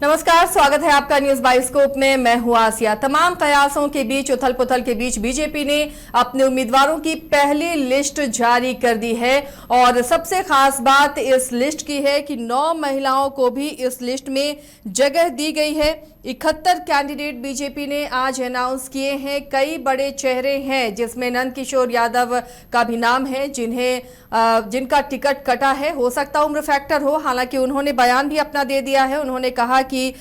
नमस्कार, स्वागत है आपका न्यूज बाइस्कोप में। मैं हूं आसिया। तमाम कयासों के बीच, उथल पुथल के बीच बीजेपी ने अपने उम्मीदवारों की पहली लिस्ट जारी कर दी है और सबसे खास बात इस लिस्ट की है कि 9 महिलाओं को भी इस लिस्ट में जगह दी गई है। 71 कैंडिडेट बीजेपी ने आज अनाउंस किए हैं। कई बड़े चेहरे हैं जिसमें नंद किशोर यादव का भी नाम है, जिनका टिकट कटा है। हो सकता उम्र फैक्टर हो, हालांकि उन्होंने बयान भी अपना दे दिया है। उन्होंने कहा कि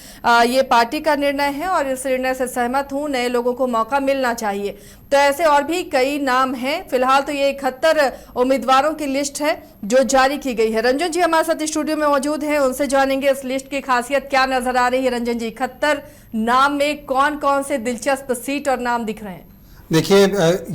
ये पार्टी का निर्णय है और इस निर्णय से सहमत हूं, नए लोगों को मौका मिलना चाहिए। तो ऐसे और भी कई नाम हैं। फिलहाल तो ये 71 उम्मीदवारों की लिस्ट है जो जारी की गई है। रंजन जी हमारे साथ स्टूडियो में मौजूद हैं, उनसे जानेंगे इस लिस्ट की खासियत क्या नजर आ रही है। रंजन जी, 71 नाम में कौन कौन से दिलचस्प सीट और नाम दिख रहे हैं? देखिए,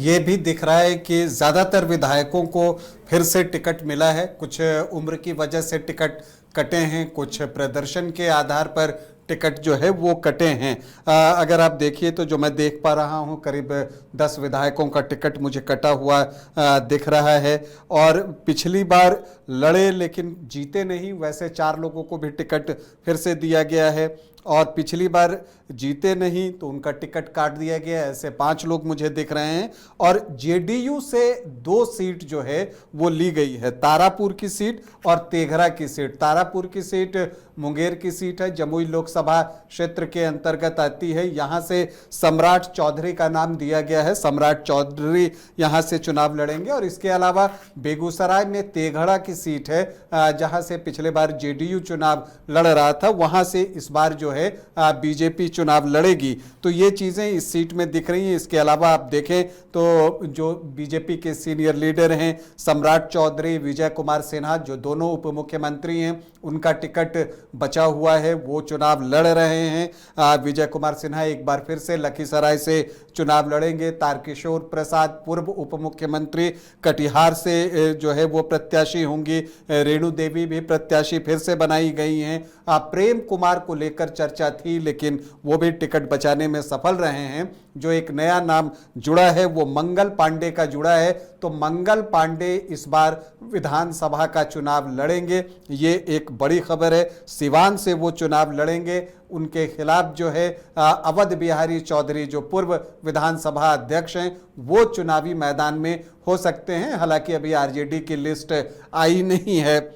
ये भी दिख रहा है कि ज़्यादातर विधायकों को फिर से टिकट मिला है। कुछ उम्र की वजह से टिकट कटे हैं, कुछ प्रदर्शन के आधार पर टिकट जो है वो कटे हैं। अगर आप देखिए तो जो मैं देख पा रहा हूँ, करीब 10 विधायकों का टिकट मुझे कटा हुआ दिख रहा है। और पिछली बार लड़े लेकिन जीते नहीं, वैसे 4 लोगों को भी टिकट फिर से दिया गया है। और पिछली बार जीते नहीं तो उनका टिकट काट दिया गया। ऐसे 5 लोग मुझे दिख रहे हैं। और जेडीयू से 2 सीट जो है वो ली गई है, तारापुर की सीट और तेघरा की सीट। तारापुर की सीट मुंगेर की सीट है, जमुई लोकसभा क्षेत्र के अंतर्गत आती है। यहाँ से सम्राट चौधरी का नाम दिया गया है। सम्राट चौधरी यहाँ से चुनाव लड़ेंगे। और इसके अलावा बेगूसराय में तेघड़ा की सीट है, जहाँ से पिछले बार जेडीयू चुनाव लड़ रहा था, वहाँ से इस बार जो है बीजेपी चुनाव लड़ेगी। तो ये चीजें इस सीट में दिख रही हैं। इसके अलावा आप देखें तो जो बीजेपी के सीनियर लीडर हैं, सम्राट चौधरी, विजय कुमार सिन्हा, जो दोनों उप मुख्यमंत्री हैं, उनका टिकट बचा हुआ है, वो चुनाव लड़ रहे हैं। विजय कुमार सिन्हा एक बार फिर से लखीसराय से चुनाव लड़ेंगे। तारकिशोर प्रसाद, पूर्व उप मुख्यमंत्री, कटिहार से जो है वो प्रत्याशी होंगी। रेणु देवी भी प्रत्याशी फिर से बनाई गई हैं। प्रेम कुमार को लेकर चर्चा थी, लेकिन वो भी टिकट बचाने में सफल रहे हैं। जो एक नया नाम जुड़ा है वो मंगल पांडे का जुड़ा है। तो मंगल पांडे इस बार विधानसभा का चुनाव लड़ेंगे, ये एक बड़ी खबर है। सिवान से वो चुनाव लड़ेंगे। उनके खिलाफ जो है अवध बिहारी चौधरी, जो पूर्व विधानसभा अध्यक्ष हैं, वो चुनावी मैदान में हो सकते हैं। हालांकि अभी आरजेडी की लिस्ट आई नहीं है।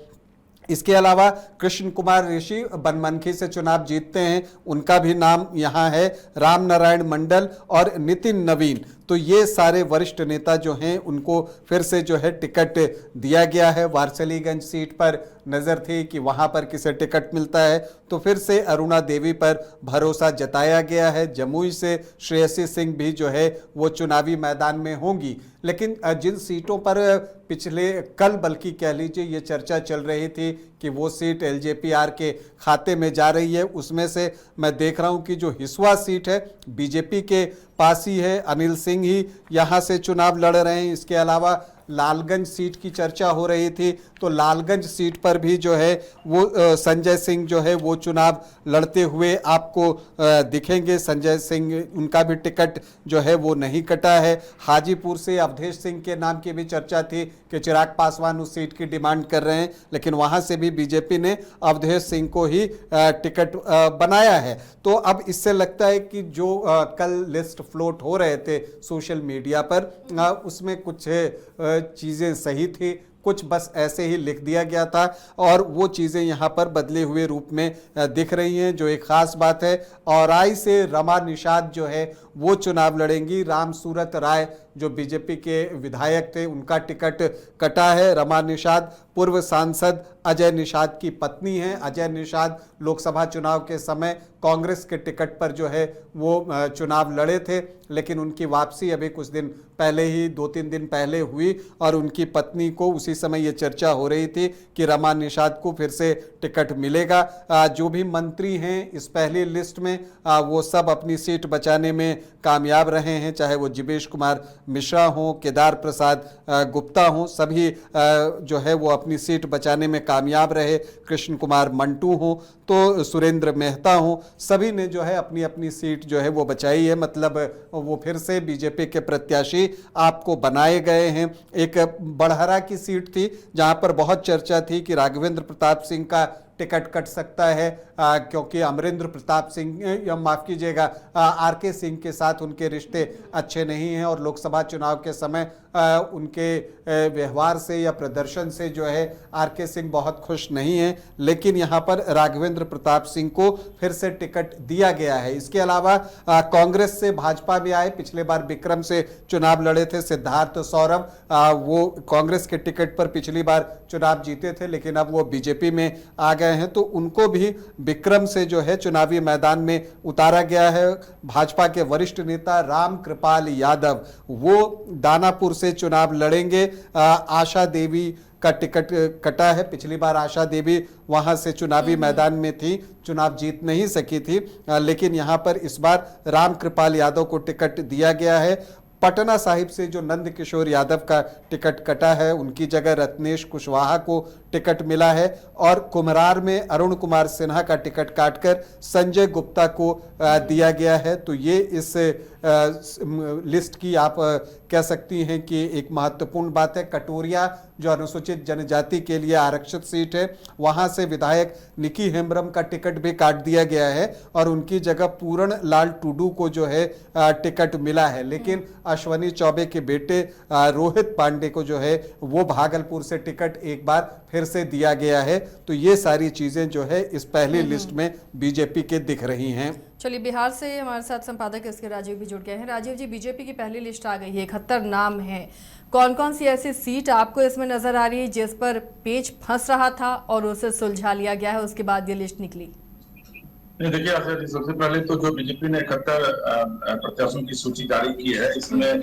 इसके अलावा कृष्ण कुमार ऋषि बनमनखी से चुनाव जीतते हैं, उनका भी नाम यहाँ है। राम नारायण मंडल और नितिन नवीन, तो ये सारे वरिष्ठ नेता जो हैं उनको फिर से जो है टिकट दिया गया है। वारसलीगंज सीट पर नज़र थी कि वहाँ पर किसे टिकट मिलता है, तो फिर से अरुणा देवी पर भरोसा जताया गया है। जमुई से श्रेयसी सिंह भी जो है वो चुनावी मैदान में होंगी। लेकिन जिन सीटों पर पिछले कल बल्कि कह लीजिए ये चर्चा चल रही थी कि वो सीट एलजेपीआर के खाते में जा रही है, उसमें से मैं देख रहा हूं कि जो हिसुआ सीट है बीजेपी के पास ही है। अनिल सिंह ही यहाँ से चुनाव लड़ रहे हैं। इसके अलावा लालगंज सीट की चर्चा हो रही थी, तो लालगंज सीट पर भी जो है वो संजय सिंह जो है वो चुनाव लड़ते हुए आपको दिखेंगे। संजय सिंह, उनका भी टिकट जो है वो नहीं कटा है। हाजीपुर से अवधेश सिंह के नाम की भी चर्चा थी कि चिराग पासवान उस सीट की डिमांड कर रहे हैं, लेकिन वहां से भी बीजेपी ने अवधेश सिंह को ही टिकट बनाया है। तो अब इससे लगता है कि जो कल लिस्ट फ्लोट हो रहे थे सोशल मीडिया पर, उसमें कुछ चीज़ें सही थी, कुछ बस ऐसे ही लिख दिया गया था और वो चीज़ें यहाँ पर बदले हुए रूप में दिख रही हैं। जो एक ख़ास बात है, औराई से रमा निषाद जो है वो चुनाव लड़ेंगी। राम सूरत राय जो बीजेपी के विधायक थे, उनका टिकट कटा है। रमा निषाद पूर्व सांसद अजय निषाद की पत्नी हैं। अजय निषाद लोकसभा चुनाव के समय कांग्रेस के टिकट पर जो है वो चुनाव लड़े थे, लेकिन उनकी वापसी अभी कुछ दिन पहले ही, 2-3 दिन पहले हुई और उनकी पत्नी को उसी समय ये चर्चा हो रही थी कि रमा निषाद को फिर से टिकट मिलेगा। जो भी मंत्री हैं इस पहली लिस्ट में, वो सब अपनी सीट बचाने में कामयाब रहे हैं, चाहे वो जीवेश कुमार मिश्रा हों, केदार प्रसाद गुप्ता हों, सभी जो है वो अपनी सीट बचाने में कामयाब रहे। कृष्ण कुमार मंटू हों तो सुरेंद्र मेहता हों, सभी ने जो है अपनी अपनी सीट जो है वो बचाई है। मतलब वो फिर से बीजेपी के प्रत्याशी आपको बनाए गए हैं। एक बड़हरा की सीट थी जहां पर बहुत चर्चा थी कि राघवेंद्र प्रताप सिंह का टिकट कट सकता है, क्योंकि अमरिंदर प्रताप सिंह, या माफ कीजिएगा, आरके सिंह के साथ उनके रिश्ते अच्छे नहीं हैं और लोकसभा चुनाव के समय उनके व्यवहार से या प्रदर्शन से जो है आरके सिंह बहुत खुश नहीं है। लेकिन यहां पर राघवेंद्र प्रताप सिंह को फिर से टिकट दिया गया है। इसके अलावा कांग्रेस से भाजपा भी आए, पिछले बार विक्रम से चुनाव लड़े थे सिद्धार्थ सौरभ, वो कांग्रेस के टिकट पर पिछली बार चुनाव जीते थे, लेकिन अब वो बीजेपी में आ गए हैं, तो उनको भी विक्रम से जो है चुनावी मैदान में उतारा गया है। भाजपा के वरिष्ठ नेता राम कृपाल यादव, वो दानापुर से चुनाव लड़ेंगे। आशा देवी का टिकट कटा है, पिछली बार आशा देवी वहां से चुनावी मैदान में थी, चुनाव जीत नहीं सकी थी, लेकिन यहां पर इस बार राम कृपाल यादव को टिकट दिया गया है। पटना साहिब से जो नंद किशोर यादव का टिकट कटा है, उनकी जगह रत्नेश कुशवाहा को टिकट मिला है, और कुम्हरार में अरुण कुमार सिन्हा का टिकट काटकर संजय गुप्ता को दिया गया है। तो ये इस लिस्ट की आप कह सकती हैं कि एक महत्वपूर्ण बात है। कटोरिया जो अनुसूचित जनजाति के लिए आरक्षित सीट है, वहां से विधायक निकी हेम्ब्रम का टिकट भी काट दिया गया है और उनकी जगह पूरण लाल टुडू को जो है टिकट मिला है। लेकिन अश्वनी चौबे के बेटे रोहित पांडे को जो है वो भागलपुर से टिकट एक बार फिर से दिया गया है। तो ये सारी चीजें जो है इस पहली लिस्ट में बीजेपी के दिख रही हैं। चलिए, बिहार से हमारे साथ संपादक इसके राजीव भी जुड़ गए हैं। राजीव जी, बीजेपी की पहली लिस्ट आ गई है, 71 नाम है। कौन कौन सी ऐसी सीट आपको इसमें नजर आ रही है जिस पर पेच फंस रहा था और उसे सुलझा लिया गया है, उसके बाद ये लिस्ट निकली? देखिए आशा जी, सबसे पहले तो जो बीजेपी ने 71 प्रत्याशियों की सूची जारी की है, इसमें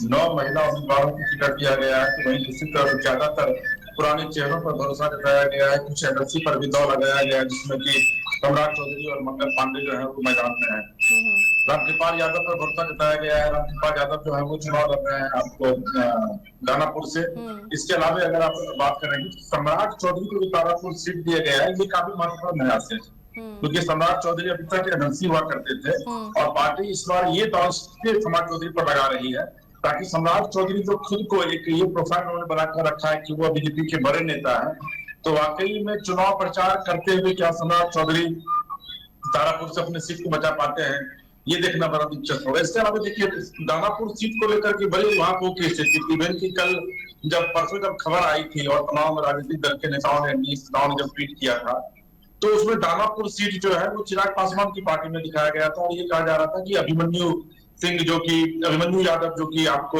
9 महिला उम्मीदवारों को टिकट दिया गया है। तो वहीं दूसरी तरफ ज्यादातर पुराने चेहरों पर भरोसा जताया गया है, कुछ एमएलसी पर भी दौर लगाया गया है, जिसमें कि सम्राट चौधरी और मंगल पांडे जो है वो मैदान में है। रामकृपाल यादव पर भरोसा जताया गया है। रामकृपाल यादव जो है वो चुनाव लड़ रहे हैं आपको दानापुर से। इसके अलावा अगर आप बात करेंगे तो सम्राट चौधरी को भी तारापुर सीट दिया गया है, ये काफी महत्वपूर्ण है आज, क्योंकि सम्राट चौधरी अभी तक एमएलसी हुआ करते थे और पार्टी इस बार ये दांव सम्राट चौधरी पर लगा रही है, ताकि सम्राट चौधरी जो खुद को एक ये प्रोफाइल उन्होंने बनाकर रखा है कि वो बीजेपी के बड़े नेता है, तो वाकई में चुनाव प्रचार करते हुए क्या सम्राट चौधरी तारापुर से अपने सीट को बचा पाते हैं, ये देखना बड़ा दिलचस्प होगा। इसके अलावा देखिए, दानापुर सीट को लेकर के बड़ी वहां को इवेंट की कल परसों जब खबर आई थी और तमाम राजनीतिक दल के नेताओं ने जब ट्वीट किया था, तो उसमें दानापुर सीट जो है वो चिराग पासवान की पार्टी में दिखाया गया था और ये कहा जा रहा था कि अभिमन्यु यादव जो कि आपको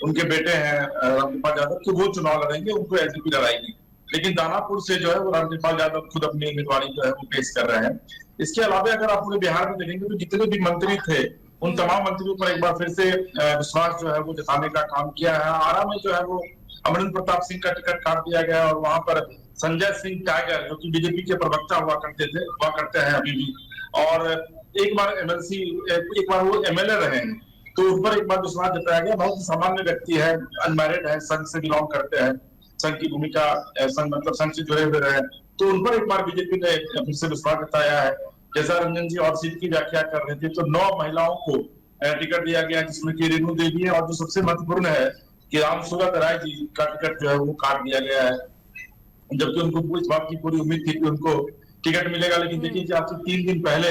उनके बेटे हैं रामकृपाल यादव, तो वो चुनाव लड़ेंगे, उनको एलजेपी लड़ाएगी। लेकिन दानापुर से जो है वो रामकृपाल यादव खुद अपनी उम्मीदवारी जो है वो पेश कर रहे हैं। इसके अलावा अगर आप पूरे बिहार में देखेंगे तो जितने भी मंत्री थे उन तमाम मंत्रियों पर एक बार फिर से विश्वास जो है वो जताने का काम किया है। आरा में जो है वो अमरिंदर प्रताप सिंह का टिकट काट दिया गया और वहां पर संजय सिंह टाइगर जो कि बीजेपी के प्रवक्ता हुआ करते हैं अभी भी, और एक बार वो एमएलए रहे हैं, तो उन पर एक बार विश्वास जताया गया। बहुत सामान्य व्यक्ति है, अनमैरिड है, संघ से बिलोंग करते हैं, संघ की भूमिका संघ से जुड़े हुए रहे, तो उन पर एक बार बीजेपी ने फिर से विश्वास जताया है। जैसा रंजन जी और सीट की व्याख्या कर रहे थे, तो 9 महिलाओं को टिकट दिया गया, जिसमें कि रेणु देवी है, और जो सबसे महत्वपूर्ण है कि रामसूरत राय जी का टिकट जो है वो काट दिया गया है, जबकि उनको इस बात की पूरी उम्मीद थी कि उनको टिकट मिलेगा। लेकिन देखिए कि आज से 3 दिन पहले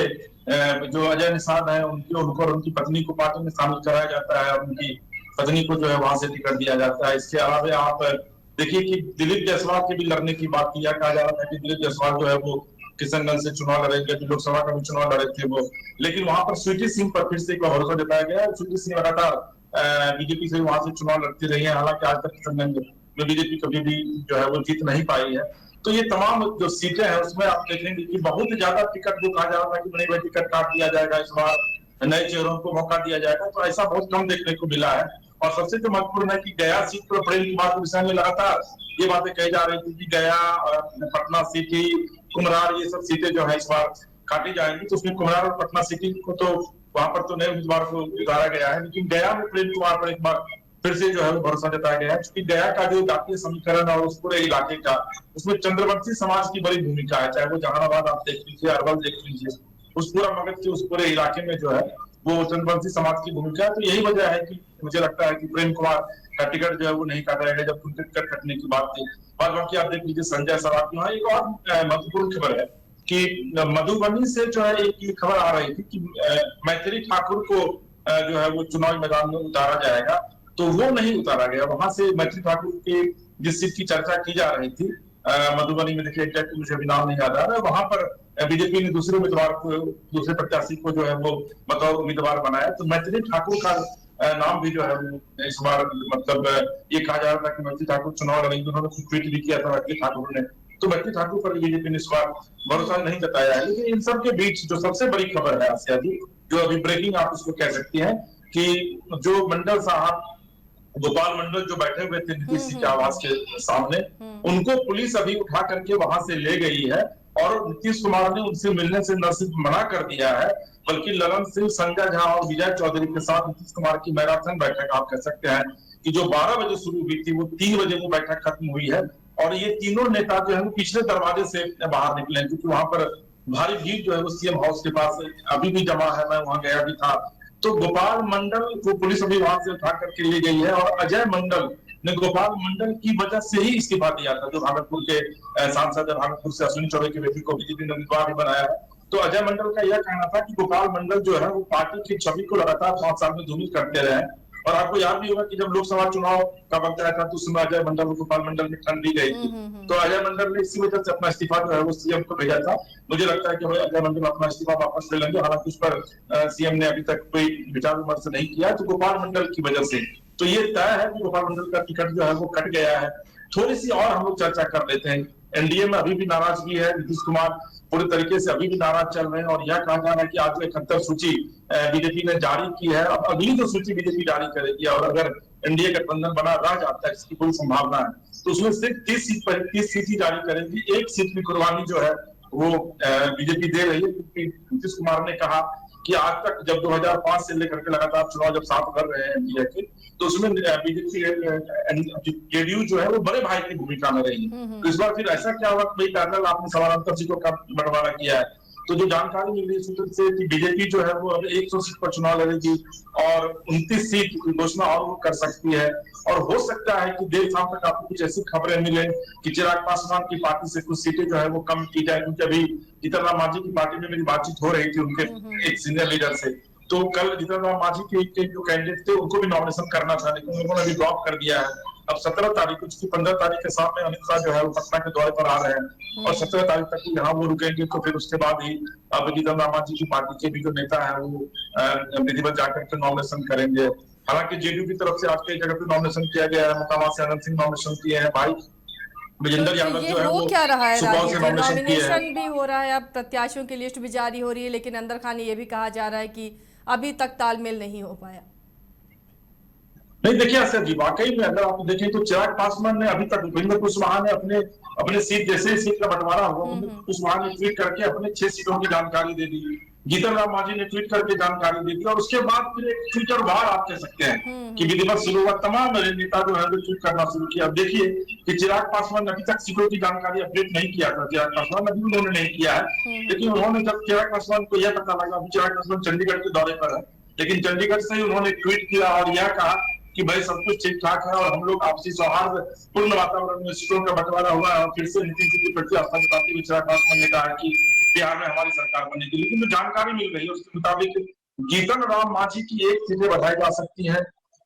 जो अजय निषाद है उनको और उनकी पत्नी को पार्टी में शामिल कराया जाता है और उनकी पत्नी को जो है वहां से टिकट दिया जाता है। इसके अलावा आप देखिए कि दिलीप जायसवाल के भी लड़ने की बात किया, कहा जा रहा था कि दिलीप जायसवाल जो है वो किशनगंज से चुनाव लड़ेंगे, जो लोकसभा का भी चुनाव लड़े थे वो, लेकिन वहां पर स्वीटी सिंह पर फिर से एक बार भरोसा जताया गया। स्वीटी सिंह लगातार बीजेपी से वहां से चुनाव लड़ती रही है, हालांकि आज तक किशनगंज में बीजेपी कभी भी जो है वो जीत नहीं पाई है। तो ये तमाम जो सीटें हैं उसमें आप देखेंगे कि बहुत ज्यादा टिकट जो कहा जा रहा था कि नहीं भाई टिकट काट दिया जाएगा, इस बार नए चेहरों को मौका दिया जाएगा, तो ऐसा बहुत कम देखने को मिला है। और सबसे जो महत्वपूर्ण है कि गया सीट पर पटेल की बात विषय में लगातार ये बातें कही जा रही थी कि गया, पटना सिटी, कुम्हरार, ये सब सीटें जो है इस बार काटी जाएंगी। तो उसमें कुम्हरार और पटना सिटी को तो वहां पर तो नए उम्मीदवार को उतारा गया है, लेकिन गया में प्रेम कुमार पर एक बार फिर से जो है भरोसा जताया गया है, क्योंकि गया का जो जातीय समीकरण और उस पूरे इलाके का, उसमें चंद्रवंशी समाज की बड़ी भूमिका है, चाहे वो जहानाबाद आप देख लीजिए, अरवल देख लीजिए, उस पूरा मगध के उस पूरे इलाके में जो है वो चंद्रवंशी समाज की भूमिका है। तो यही वजह है कि मुझे लगता है कि प्रेम कुमार का टिकट जो है वो नहीं काटा जाएगा, जब टिकट कटने की बात थी। और बाकी आप देख लीजिए संजय सरावगी। यहाँ एक और महत्वपूर्ण खबर है कि मधुबनी से जो है एक खबर आ रही थी कि मैथिली ठाकुर को जो है वो चुनावी मैदान में उतारा जाएगा, तो वो नहीं उतारा गया। वहां से मैथिली ठाकुर के जिस सीट की चर्चा की जा रही थी मधुबनी में, देखिए एग्जैक्ट मुझे अभी नाम नहीं याद आ रहा है, वहां पर बीजेपी ने दूसरे उम्मीदवार को, दूसरे प्रत्याशी को जो है वो बतौर उम्मीदवार बनाया। तो मैथिली ठाकुर का नाम भी जो है इस बार मतलब ये कहा जा रहा था कि मैथिली ठाकुर चुनाव लड़ेंगे। उन्होंने खुद ट्वीट भी किया था मैथिली ठाकुर ने, तो मैथिली ठाकुर पर बीजेपी ने इस बार भरोसा नहीं जताया है। लेकिन इन सब के बीच जो सबसे बड़ी खबर है आसिया जी, जो अभी ब्रेकिंग आप उसको कह सकती हैं, कि जो मंडल साहब, गोपाल मंडल जो बैठे हुए थे नीतीश जी के आवास के सामने, उनको पुलिस अभी उठा करके वहां से ले गई है। और नीतीश कुमार ने उनसे मिलने से न सिर्फ मना कर दिया है, बल्कि ललन सिंह, संजय झा और विजय चौधरी के साथ नीतीश कुमार की मैराथन बैठक आप कह सकते हैं कि जो 12 बजे शुरू हुई थी, वो 3 बजे वो बैठक खत्म हुई है। और ये तीनों नेता जो है वो पिछले दरवाजे से बाहर निकले, क्योंकि वहां पर भारी भीड़ जो है वो सीएम हाउस के पास अभी भी जमा है। मैं वहां गया भी था। तो गोपाल मंडल को पुलिस अभी वहां से उठा करके ले गई है, और अजय मंडल ने गोपाल मंडल की वजह से ही इस्तीफा दिया था, जो भागलपुर के सांसद है, भागलपुर से अश्विनी चौबे की बेटी को बीजेपी ने उम्मीदवार भी बनाया है। तो अजय मंडल का यह कहना था कि गोपाल मंडल जो है वो पार्टी की छवि को लगातार 5 साल में धूमिल करते रहे। और आपको याद भी होगा कि जब लोकसभा चुनाव का वक्त आया था, तो उस समय अजय मंडल को गोपाल मंडल में ठंड दी गई थी। तो अजय मंडल ने इसी वजह से अपना इस्तीफा जो है वो सीएम को भेजा था। मुझे लगता है कि अजय मंडल अपना इस्तीफा वापस ले लेंगे, हालांकि उस पर सीएम ने अभी तक कोई विचार विमर्श नहीं किया। तो गोपाल मंडल की वजह से तो ये तय है कि गोपाल मंडल का टिकट जो है वो कट गया है। थोड़ी सी और हम लोग चर्चा कर लेते हैं। एनडीए में अभी भी नाराजगी है, नीतीश कुमार पूरी तरीके से अभी भी नाराज चल रहे हैं, और यह कहा जा रहा है कि आज 71 सूची बीजेपी ने जारी की है। अब अगली जो सूची बीजेपी जारी करेगी, और अगर एनडीए गठबंधन बना रह जाता है, इसकी कोई संभावना है, तो उसमें सिर्फ 30 सीट ही जारी करेगी। एक सीट की कुर्बानी जो है वो बीजेपी दे रही है, क्योंकि नीतीश कुमार ने कहा कि आज तक जब 2005 से लेकर के लगातार चुनाव जब साथ कर रहे हैं एनडीए के, तो उसमें बीजेपी जेडीयू जो है वो बड़े भाई की भूमिका में रही है। तो इस बार फिर ऐसा क्या हुआ कि पैनल आपने समानांतर सीटों का बंटवारा किया है। तो जो जानकारी मिल रही है सूत्र से कि बीजेपी जो है वो अब 100 सीट पर चुनाव लड़ेगी, और 29 सीट की घोषणा और वो कर सकती है। और हो सकता है कि देर शाम तक आपको कुछ ऐसी खबरें मिले कि चिराग पासवान की पार्टी से कुछ सीटें जो है वो कम की जाए, क्योंकि अभी जीतन राम मांझी की पार्टी में मेरी बातचीत हो रही थी उनके एक सीनियर लीडर से। तो कल जीतन राम मांझी के जो कैंडिडेट थे उनको भी नॉमिनेशन करना था, लेकिन उन्होंने अभी ड्रॉप कर दिया है। अब 17 तारीख को, 15 तारीख के साथ में अमित शाह जो है वो पटना के दौरे पर आ रहे हैं, और 17 तारीख तक यहाँ वो रुकेंगे। तो फिर उसके बाद ही अब जीतन राम मांझी की पार्टी के भी जो नेता है वो विधिवत जाकर के नॉमिनेशन करेंगे। हालांकि जेडीयू की तरफ से आज कई जगह पे नॉमिनेशन किया गया है। मोकामा से आनंद सिंह नॉमिनेशन किए हैं, भाई विजेंद्र यादव जो है वो क्या रहा है, सुपौल से नॉमिनेशन किए हैं। नॉमिनेशन भी हो रहा है, अब प्रत्याशियों की लिस्ट भी जारी हो रही है, लेकिन अंदर खाने ये भी कहा जा रहा है कि अभी तक तालमेल नहीं हो पाया। नहीं, देखिए आसिया जी, वाकई में अगर आप देखें तो चिराग पासवान ने अभी तक, उपेंद्र कुशवाहा ने अपने सीट, जैसे सीट का बंटवारा हुआ, उपेंद्र कुशवाहा ने ट्वीट करके अपने 6 सीटों की जानकारी दे दी। जीतन राम मांझी ने ट्वीट करके जानकारी दी थी, और उसके बाद फिर एक ट्विटर वार आप कह सकते हैं कि विधिवत शुरू हुआ। तमाम नेता जो है ट्वीट करना शुरू किया। अब देखिए कि चिराग पासवान ने अभी तक सीटों की जानकारी अपडेट नहीं किया था, चिराग पासवान अभी उन्होंने नहीं किया है। लेकिन उन्होंने, जब चिराग पासवान को यह पता लगा, चिराग पासवान चंडीगढ़ के दौरे पर है, लेकिन चंडीगढ़ से ही उन्होंने ट्वीट किया और यह कहा कि भाई सब कुछ ठीक ठाक है, और हम लोग आपसी सौहार्द पूर्ण वातावरण में सीटों का बंटवारा हुआ है। और फिर से नीतीश जी की प्रति आस्था जताते हुए चिराग पासवान ने कहा कि बिहार में हमारी सरकार बनेगी। लेकिन जो जानकारी मिल रही है उसके मुताबिक जीतन राम मांझी की 1 सीटें बढ़ाई जा सकती है,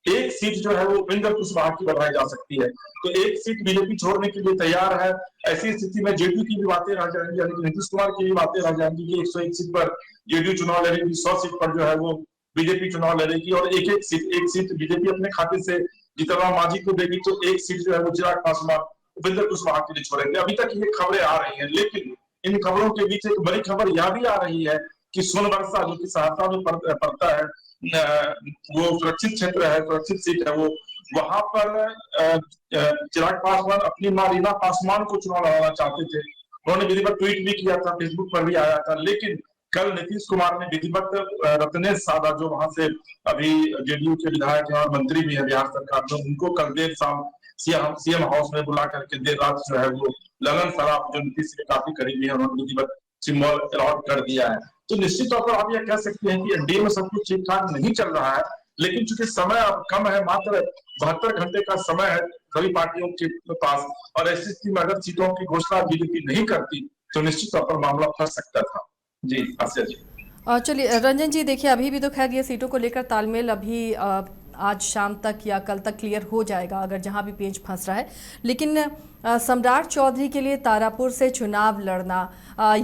1 सीट जो है वो उपेंद्र कुशवाहा की बढ़ाई जा सकती है। तो 1 सीट बीजेपी छोड़ने के लिए तैयार है। ऐसी स्थिति में जेडीयू की भी बातें रह जाएंगी, यानी कि नीतीश कुमार की भी बातें रह जाएंगी कि 101 सीट पर जेडीयू चुनाव लड़ेगी, 100 सीट पर जो है वो बीजेपी चुनाव लड़ेगी, और एक सीट बीजेपी अपने खाते से जीतन राम मांझी को देगी। तो 1 सीट जो है वो चिराग पासवान, उपेंद्र कुशवाहा के लिए छोड़ेंगे। अभी तक ये खबरें आ रही हैं, लेकिन इन खबरों के बीच एक बड़ी खबर यह भी आ रही है कि सोनबरसा, जो कि सहरसा में पड़ता है, वो सुरक्षित क्षेत्र है, सुरक्षित सीट है वो, वहां पर चिराग पासवान अपनी मां रीना पासवान को चुनाव लड़ाना चाहते थे। उन्होंने विधिवत ट्वीट भी किया था, फेसबुक पर भी आया था। लेकिन कल नीतीश कुमार ने विधिवत रत्नेश सादा, जो वहां से अभी जेडीयू के विधायक हैं और मंत्री भी है बिहार सरकार में, उनको कल देर शाम सीएम हाउस में बुला करके देर रात जो है वो ललन सराफ, जो नीतीश के काफी करीबी है, उन्होंने विधिवत सिंबल अलॉट कर दिया है। तो निश्चित तौर पर आप यह कह सकते हैं कि एनडीए में सब कुछ ठीक ठाक नहीं चल रहा है, लेकिन चूंकि समय अब कम है, मात्र 72 घंटे का समय है सभी पार्टियों के पास, और ऐसी स्थिति में अगर सीटों की घोषणा बीजेपी नहीं करती तो निश्चित तौर पर मामला फंस सकता था। जी आसिया जी। और चलिए रंजन जी, देखिए अभी भी तो खैर ये सीटों को लेकर तालमेल अभी आज शाम तक या कल तक क्लियर हो जाएगा, अगर जहां भी पेंच फंस रहा है। लेकिन सम्राट चौधरी के लिए तारापुर से चुनाव लड़ना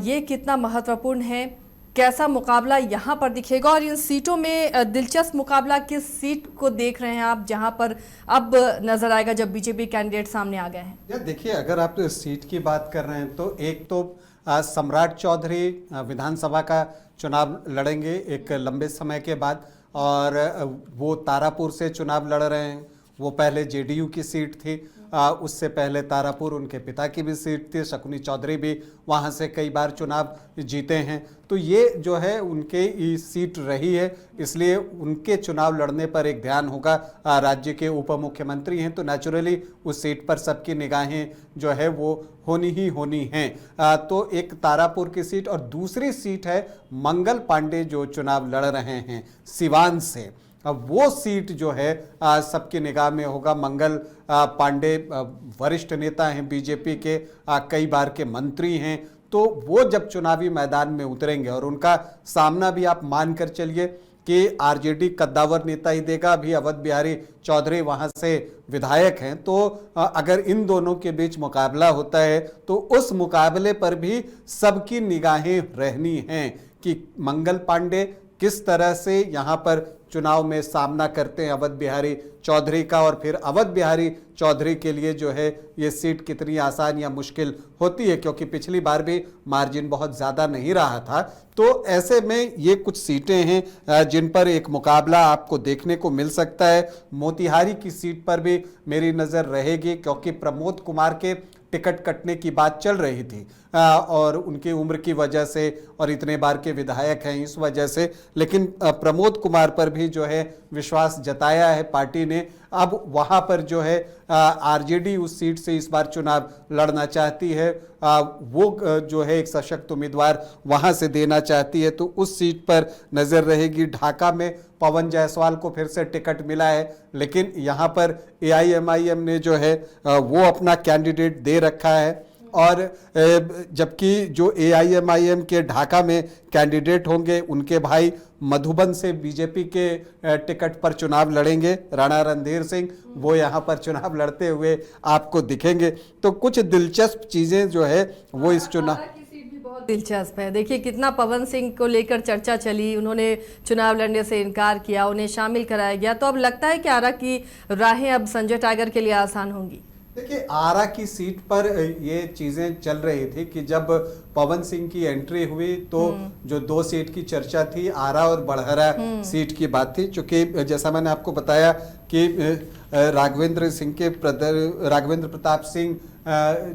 ये कितना महत्वपूर्ण है, कैसा मुकाबला यहाँ पर दिखेगा, और इन सीटों में दिलचस्प मुकाबला किस सीट को देख रहे हैं आप जहाँ पर अब नजर आएगा जब बीजेपी कैंडिडेट सामने आ गए हैं? या देखिए, अगर आप सीट की बात कर रहे हैं तो एक तो सम्राट चौधरी विधानसभा का चुनाव लड़ेंगे एक लंबे समय के बाद, और वो तारापुर से चुनाव लड़ रहे हैं। वो पहले जेडीयू की सीट थी, उससे पहले तारापुर उनके पिता की भी सीट थी, शकुनी चौधरी भी वहाँ से कई बार चुनाव जीते हैं। तो ये जो है उनके सीट रही है, इसलिए उनके चुनाव लड़ने पर एक ध्यान होगा। राज्य के उप मुख्यमंत्री हैं तो नेचुरली उस सीट पर सबकी निगाहें जो है वो होनी ही होनी हैं। तो एक तारापुर की सीट, और दूसरी सीट है मंगल पांडे जो चुनाव लड़ रहे हैं सिवान से। अब वो सीट जो है सबकी निगाह में होगा। मंगल पांडे वरिष्ठ नेता हैं बीजेपी के, कई बार के मंत्री हैं, तो वो जब चुनावी मैदान में उतरेंगे, और उनका सामना भी आप मान कर चलिए कि आरजेडी कद्दावर नेता ही देगा। अभी अवध बिहारी चौधरी वहां से विधायक हैं, तो अगर इन दोनों के बीच मुकाबला होता है तो उस मुकाबले पर भी सबकी निगाहें रहनी हैं कि मंगल पांडे किस तरह से यहाँ पर चुनाव में सामना करते हैं अवध बिहारी चौधरी का, और फिर अवध बिहारी चौधरी के लिए जो है ये सीट कितनी आसान या मुश्किल होती है, क्योंकि पिछली बार भी मार्जिन बहुत ज़्यादा नहीं रहा था। तो ऐसे में ये कुछ सीटें हैं जिन पर एक मुकाबला आपको देखने को मिल सकता है। मोतिहारी की सीट पर भी मेरी नज़र रहेगी, क्योंकि प्रमोद कुमार के टिकट कटने की बात चल रही थी, और उनकी उम्र की वजह से और इतने बार के विधायक हैं इस वजह से, लेकिन प्रमोद कुमार पर भी जो है विश्वास जताया है पार्टी ने। अब वहाँ पर जो है आरजेडी उस सीट से इस बार चुनाव लड़ना चाहती है, वो जो है एक सशक्त उम्मीदवार वहाँ से देना चाहती है, तो उस सीट पर नज़र रहेगी। ढाका में पवन जायसवाल को फिर से टिकट मिला है, लेकिन यहाँ पर एआईएमआईएम ने जो है वो अपना कैंडिडेट दे रखा है, और जबकि जो एआईएमआईएम के ढाका में कैंडिडेट होंगे उनके भाई मधुबन से बीजेपी के टिकट पर चुनाव लड़ेंगे, राणा रणधीर सिंह, वो यहाँ पर चुनाव लड़ते हुए आपको दिखेंगे। तो कुछ दिलचस्प चीज़ें जो है वो इस चुनाव बहुत दिलचस्प है। देखिए कितना पवन सिंह को लेकर चर्चा चली, उन्होंने चुनाव लड़ने से इनकार किया, उन्हें शामिल कराया गया, तो अब लगता है कि आरा की राहें अब संजय टाइगर के लिए आसान होंगी। देखिए, आरा की सीट पर ये चीजें चल रही थी कि जब पवन सिंह की एंट्री हुई तो जो 2 सीट की चर्चा थी, आरा और बड़हरा सीट की बात थी, चूंकि जैसा मैंने आपको बताया कि राघवेंद्र प्रताप सिंह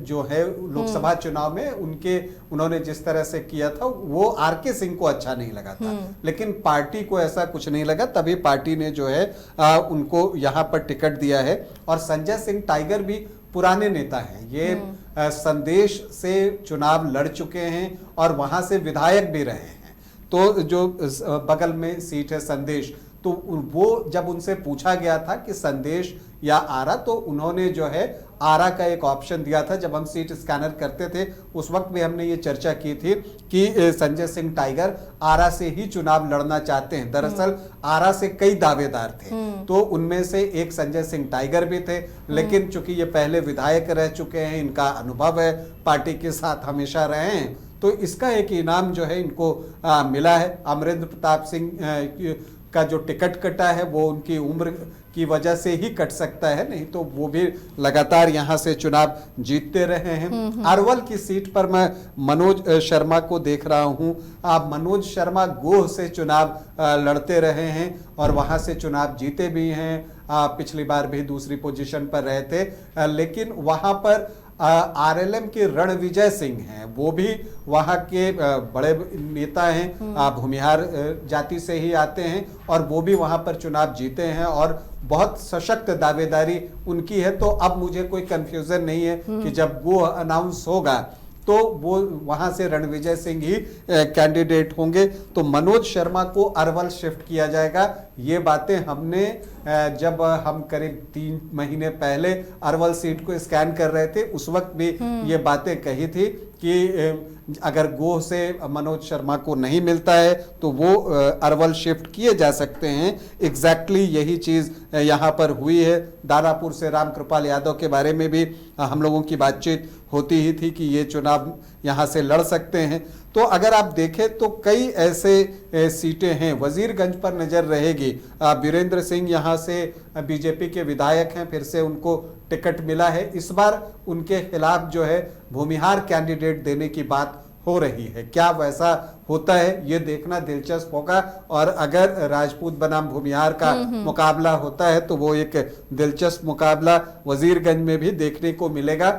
जो है लोकसभा चुनाव में उन्होंने जिस तरह से किया था वो आरके सिंह को अच्छा नहीं लगा था, लेकिन पार्टी को ऐसा कुछ नहीं लगा, तभी पार्टी ने जो है उनको यहाँ पर टिकट दिया है। और संजय सिंह टाइगर भी पुराने नेता हैं, ये संदेश से चुनाव लड़ चुके हैं और वहां से विधायक भी रहे हैं। तो जो बगल में सीट है संदेश, तो वो जब उनसे पूछा गया था कि संदेश या आरा, तो उन्होंने जो है आरा का एक ऑप्शन दिया था। जब हम सीट स्कैनर करते थे उस वक्त भी हमने ये चर्चा की थी कि संजय सिंह टाइगर आरा से ही चुनाव लड़ना चाहते हैं। दरअसल आरा से कई दावेदार थे, तो उनमें से एक संजय सिंह टाइगर भी थे, लेकिन चूंकि ये पहले विधायक रह चुके हैं, इनका अनुभव है, पार्टी के साथ हमेशा रहे हैं, तो इसका एक इनाम जो है इनको मिला है। अमरेंद्र प्रताप सिंह का जो टिकट कटा है वो उनकी उम्र की वजह से ही कट सकता है, नहीं तो वो भी लगातार यहाँ से चुनाव जीतते रहे हैं। अरवल की सीट पर मैं मनोज शर्मा को देख रहा हूँ। आप मनोज शर्मा गोह से चुनाव लड़ते रहे हैं और वहाँ से चुनाव जीते भी हैं, पिछली बार भी दूसरी पोजीशन पर रहे थे, लेकिन वहाँ पर आरएलएम के रणविजय सिंह हैं, वो भी वहाँ के बड़े नेता हैं, भूमिहार जाति से ही आते हैं और वो भी वहाँ पर चुनाव जीते हैं और बहुत सशक्त दावेदारी उनकी है। तो अब मुझे कोई कंफ्यूजन नहीं है कि जब वो अनाउंस होगा तो वो वहां से रणविजय सिंह ही कैंडिडेट होंगे। तो मनोज शर्मा को अरवल शिफ्ट किया जाएगा। ये बातें हमने जब हम करीब 3 महीने पहले अरवल सीट को स्कैन कर रहे थे उस वक्त भी ये बातें कही थी कि अगर गोह से मनोज शर्मा को नहीं मिलता है तो वो अरवल शिफ्ट किए जा सकते हैं। एग्जैक्टली यही चीज यहाँ पर हुई है। दानापुर से रामकृपाल यादव के बारे में भी हम लोगों की बातचीत होती ही थी कि ये चुनाव यहाँ से लड़ सकते हैं। तो अगर आप देखें तो कई ऐसे सीटें हैं। वजीरगंज पर नजर रहेगी। वीरेंद्र सिंह यहाँ से बीजेपी के विधायक हैं, फिर से उनको टिकट मिला है। इस बार उनके खिलाफ जो है भूमिहार कैंडिडेट देने की बात हो रही है। क्या वैसा होता है ये देखना दिलचस्प होगा। और अगर राजपूत बनाम भूमिहार का मुकाबला होता है तो वो एक दिलचस्प मुकाबला वजीरगंज में भी देखने को मिलेगा।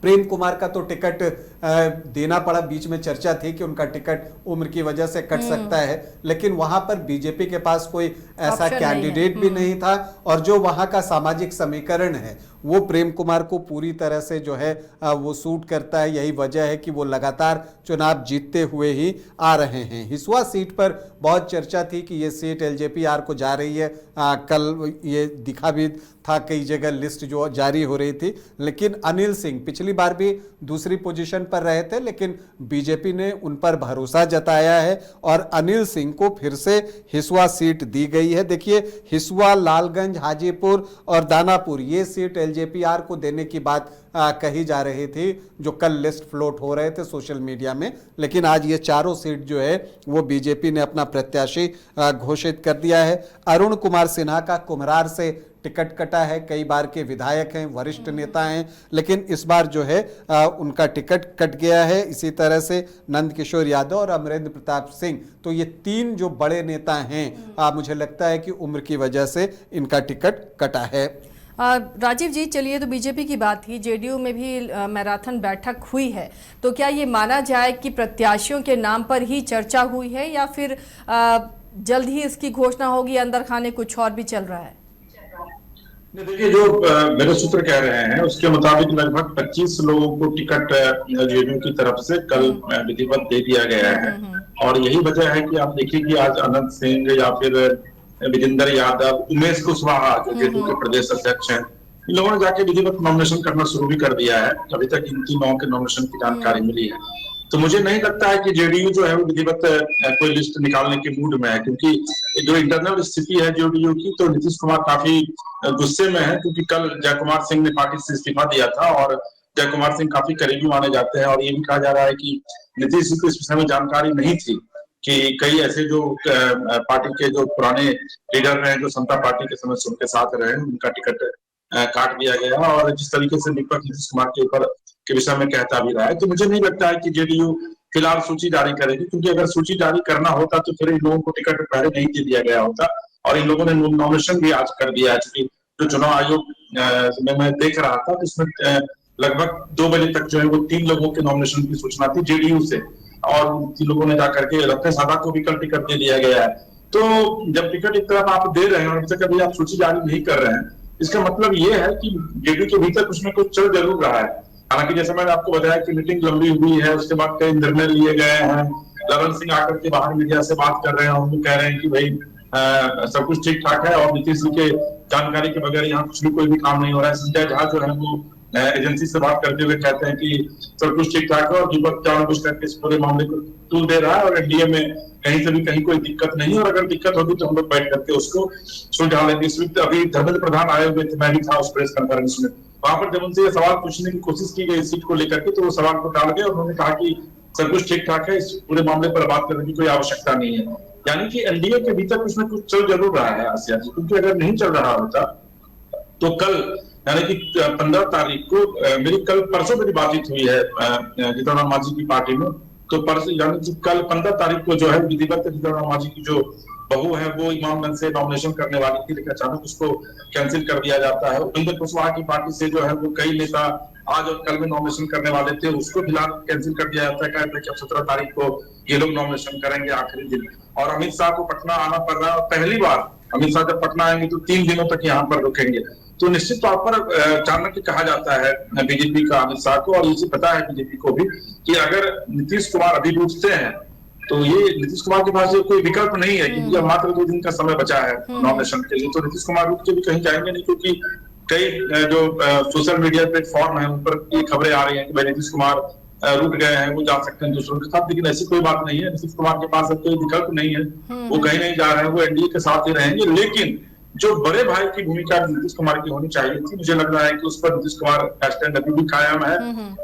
प्रेम कुमार का तो टिकट देना पड़ा। बीच में चर्चा थी कि उनका टिकट उम्र की वजह से कट सकता है, लेकिन वहां पर बीजेपी के पास कोई ऐसा कैंडिडेट भी नहीं था। और जो वहां का सामाजिक समीकरण है वो प्रेम कुमार को पूरी तरह से जो है वो सूट करता है। यही वजह है कि वो लगातार चुनाव जीतते हुए ही आ रहे हैं। हिसुआ सीट पर बहुत चर्चा थी कि ये सीट एलजेपीआर को जा रही है। कल ये दिखा भी था, कई जगह लिस्ट जो जारी हो रही थी। लेकिन अनिल सिंह पिछली बार भी दूसरी पोजीशन पर रहे थे, लेकिन बीजेपी ने उन पर भरोसा जताया है और अनिल सिंह को फिर से हिसुआ सीट दी गई है। देखिए, हिसुआ, लालगंज, हाजीपुर और दानापुर ये सीट एलजेपीआर को देने की बात कही जा रही थी, जो कल लिस्ट फ्लोट हो रहे थे सोशल मीडिया में। लेकिन आज ये चारों सीट जो है वो बीजेपी ने अपना प्रत्याशी घोषित कर दिया है। अरुण कुमार सिन्हा का कुम्हरार से टिकट कटा है। कई बार के विधायक हैं, वरिष्ठ नेता हैं, लेकिन इस बार जो है उनका टिकट कट गया है। इसी तरह से नंद किशोर यादव और अमरेंद्र प्रताप सिंह, तो ये 3 जो बड़े नेता हैं, मुझे लगता है कि उम्र की वजह से इनका टिकट कटा है। राजीव जी, चलिए, तो बीजेपी की बात थी, जेडीयू में भी मैराथन बैठक हुई है, तो क्या ये माना जाए कि प्रत्याशियों के नाम पर ही चर्चा हुई है या फिर जल्द ही इसकी घोषणा होगी, अंदर खाने कुछ और भी चल रहा है? देखिए, जो मेरे सूत्र कह रहे हैं उसके मुताबिक लगभग 25 लोगों को टिकट जेडीयू की तरफ से कल विधिवत दे दिया गया है। और यही वजह है कि आप देखिए कि आज अनंत सिंह या फिर विजेंद्र यादव, उमेश कुशवाहा जो जेडीयू के प्रदेश अध्यक्ष हैं, इन लोगों ने जाके विधिवत नॉमिनेशन करना शुरू भी कर दिया है। अभी तक इन 3 लोगों के नॉमिनेशन की जानकारी मिली है। तो मुझे नहीं लगता है कि जेडीयू जो है वो विधिवत कोई लिस्ट निकालने के मूड में है, क्योंकि जो इंटरनल स्थिति है जेडीयू की, तो नीतीश कुमार काफी गुस्से में है, क्योंकि कल जयकुमार सिंह ने पार्टी से इस्तीफा दिया था और जयकुमार सिंह काफी करीबी माने जाते हैं। और ये भी कहा जा रहा है कि नीतीश जी को इस विषय में जानकारी नहीं थी कि कई ऐसे जो पार्टी के जो पुराने लीडर रहे, जो समता पार्टी के समय से उनके साथ रहे, उनका टिकट काट दिया गया। और जिस तरीके से विपक्ष नीतीश कुमार के ऊपर के विषय में कहता भी रहा है, तो मुझे नहीं लगता है कि जेडीयू फिलहाल सूची जारी करेगी, क्योंकि अगर सूची जारी करना होता तो फिर इन लोगों को टिकट पहले नहीं दे दिया गया होता। और इन लोगों ने नॉमिनेशन भी आज कर दिया है, क्योंकि जो चुनाव आयोग में मैं देख रहा था, इसमें लगभग 2 बजे तक जो है वो 3 लोगों के नॉमिनेशन की सूचना थी जेडीयू से, और 3 लोगों ने जाकर के रत्न सादा को भी कल टिकट दे दिया गया है। तो जब टिकट एक तरफ आप दे रहे हैं और कभी आप सूची जारी नहीं कर रहे हैं, इसका मतलब ये है कि जेडीयू के भीतर कुछ न कुछ चल जरूर रहा है। हालांकि जैसे मैंने आपको बताया कि मीटिंग लंबी हुई है, उसके बाद कई निर्णय लिए गए हैं। ललन सिंह आकर के बाहर मीडिया से बात कर रहे हैं, वो कह रहे हैं कि भाई सब कुछ ठीक ठाक है और नीतीश जी के जानकारी के बगैर यहाँ कुछ भी कोई भी काम नहीं हो रहा है। संजय झा जो है वो एजेंसी से बात करते हुए कहते हैं कि सब कुछ ठीक ठाक है और दीपक जानबूझ करके इस पूरे मामले को तूल दे रहा है और एनडीए में कहीं से भी कहीं कोई दिक्कत नहीं, और अगर दिक्कत होगी तो हम लोग बैठ करके उसको सुलझा लेंगे। इस वक्त अभी धर्मेंद्र प्रधान आए हुए थे, मैं भी था उस प्रेस कॉन्फ्रेंस में, वहां पर जब उनसे ये सवाल पूछने की कोशिश की गई सीट को लेकर के, तो वो सवाल को टाल गए और उन्होंने कहा कि सब कुछ ठीक ठाक है, इस पूरे मामले पर बात करने की कोई आवश्यकता नहीं है। यानी कि एनडीए के भीतर कुछ न कुछ चल जरूर रहा है आसिया जी, क्योंकि अगर नहीं चल रहा होता तो कल यानी कि 15 तारीख को मेरी कल परसों मेरी बातचीत हुई है जीतनराम मांझी की पार्टी में, तो परसों यानी कि कल 15 तारीख को जो है विधिवत जीतनराम मांझी की जो बहू है वो इमामगंज से नॉमिनेशन करने वाली थी, लेकिन अचानक उसको कैंसिल कर दिया जाता है। उपेंद्र कुशवाहा की पार्टी से जो है वो कई नेता आज और कल में नॉमिनेशन करने वाले थे, उसको फिलहाल कैंसिल कर दिया जाता है। कहते हैं कि 17 तारीख को ये लोग नॉमिनेशन करेंगे आखिरी दिन। और अमित शाह को पटना आना पड़ रहा है, और पहली बार अमित शाह जब पटना आएंगे तो 3 दिनों तक यहाँ पर रुकेंगे। तो निश्चित तौर पर चाणक्य के कहा जाता है बीजेपी का अमित शाह को, और ये पता है बीजेपी को भी कि अगर नीतीश कुमार अभी उठते हैं तो ये नीतीश कुमार के पास कोई विकल्प नहीं है, क्योंकि अब मात्र 2 दिन का समय बचा है नॉमिनेशन के लिए। तो नीतीश कुमार उठ के भी कहीं जाएंगे नहीं, क्योंकि कई जो सोशल मीडिया प्लेटफॉर्म है उन पर ये खबरें आ रही हैं कि भाई नीतीश कुमार रुक गए हैं, वो जा सकते हैं दूसरों के साथ, लेकिन ऐसी कोई बात नहीं है। नीतीश कुमार के पास अब कोई विकल्प नहीं है, वो कहीं नहीं जा रहे हैं, वो एनडीए के साथ ही रहेंगे। लेकिन जो बड़े भाई की भूमिका नीतीश कुमार की होनी चाहिए थी, मुझे लग रहा है कि उस पर नीतीश कुमार का स्टैंड अभी भी कायम है।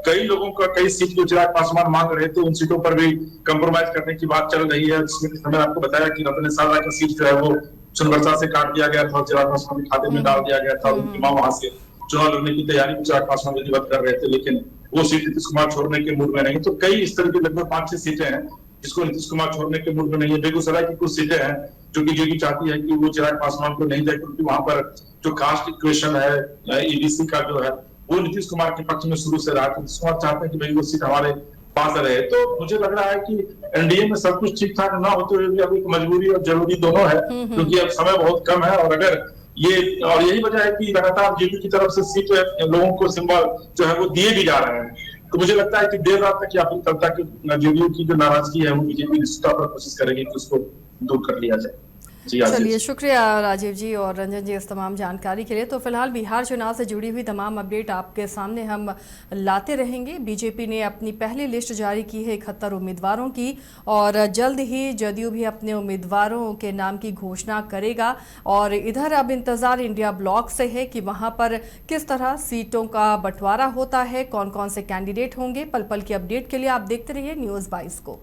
कई लोगों का कई सीट जो चिराग पासवान मांग रहे थे उन सीटों पर भी कंप्रोमाइज करने की बात चल रही है, जिसमें मैंने आपको बताया कि रतन सारा की सीट जो है वो सुनबरसा से काट दिया गया था, चिराग पासवान के खाते में डाल दिया गया था। उनकी मां वहां से चुनाव लड़ने की तैयारी में चिराग पासवान विधिवत कर रहे थे, लेकिन वो सीट नीतीश कुमार छोड़ने के मूड में नहीं। तो कई इस तरह की लगभग 5-6 सीटें हैं जिसको नीतीश कुमार छोड़ने के मूड में नहीं है। बेगूसराय की कुछ सीटें हैं जो बीजेपी चाहती है कि वो चिराग पासवान को नहीं जाए, क्योंकि वहां पर जो कास्ट इक्वेशन है ईबीसी का जो है वो नीतीश कुमार के पक्ष में शुरू से रहा। नीतीश कुमार चाहते हैं कि भाई वो सीट हमारे पास रहे। तो मुझे लग रहा है कि एनडीए में सब कुछ ठीक ठाक ना होते हुए भी अभी मजबूरी और जरूरी दोनों है, क्योंकि अब समय बहुत कम है। और अगर ये और यही वजह है कि लगातार जेडीयू की तरफ से सीट लोगों को सिंबल जो है वो दिए भी जा रहे हैं। तो मुझे लगता है कि देर रात तक या फिर तब तक जेडीयू की जो नाराजगी है वो बीजेपी निश्चित तौर पर कोशिश करेगी कि उसको दूर कर लिया जाए। चलिए, शुक्रिया राजीव जी और रंजन जी इस तमाम जानकारी के लिए। तो फिलहाल बिहार चुनाव से जुड़ी हुई तमाम अपडेट आपके सामने हम लाते रहेंगे। बीजेपी ने अपनी पहली लिस्ट जारी की है 71 उम्मीदवारों की, और जल्द ही जदयू भी अपने उम्मीदवारों के नाम की घोषणा करेगा। और इधर अब इंतजार इंडिया ब्लॉक से है कि वहां पर किस तरह सीटों का बंटवारा होता है, कौन कौन से कैंडिडेट होंगे। पल पल की अपडेट के लिए आप देखते रहिए न्यूज़ 22 को।